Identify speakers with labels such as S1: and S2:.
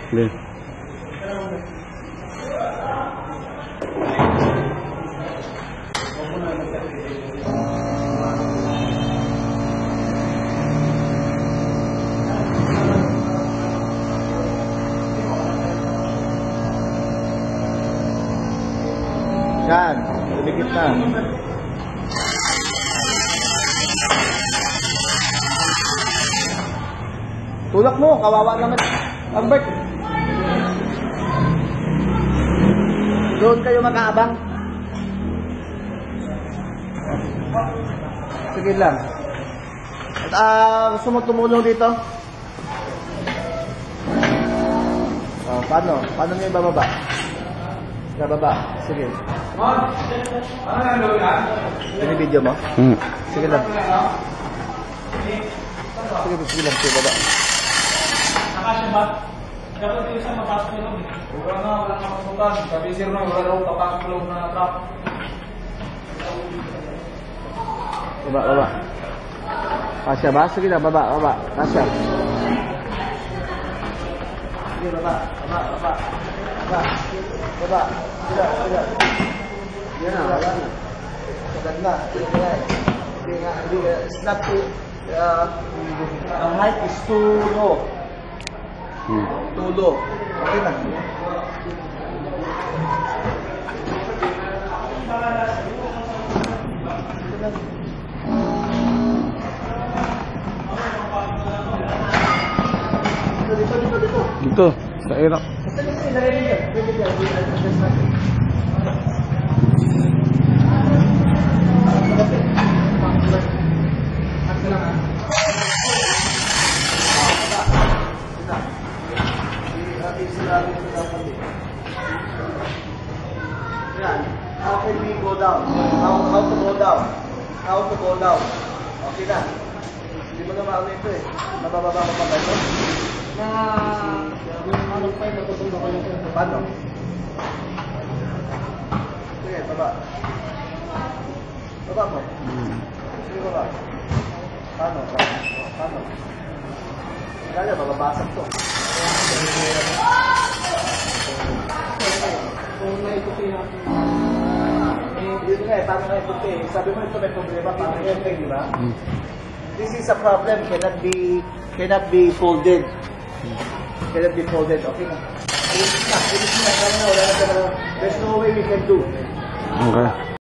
S1: Clear.
S2: Yan, dumikit na. Tulak mo, kawawa naman. Albert. Doon kayo makaabang. Sige lang. At gusto mo tumulong dito? Paano? Paano nyo ibababa? Ibababa. Sige. Binibidyo mo? Sige lang. Sige lang. Sige baba.
S3: Nakasya ba? Dapat yung isang mapasok nyo lang. Wala nga mapasukan. Sabi sir na, wala raw papasok lang na trap.
S2: Baba. Kasya ba? Sige lang, baba. Kasya. Sige, baba. Sige. Yan na, wala na. Sagad na. It's not too... ang height is too low. Too low. Okay na.
S1: Dito, sa Iraq.
S2: How can we go down? How to go down? How to go down? Okay na. Hindi mo na maano ito eh. Nabababa ko pa ba ito?
S3: Ano pa yung natutunan ko yung
S2: Paano? Sige, baba. Baba mo. Sige, baba. Paano? Kaya, bababasag to.
S3: kung naikuti natin.
S2: Yun nga eh, paano nga ikuti? Sabi mo ito may problema, paano nga ito, di ba? This is a problem, cannot be folded. Cannot be folded, okay na. Ayun na, wala na. There's no way we can do.
S1: Okay.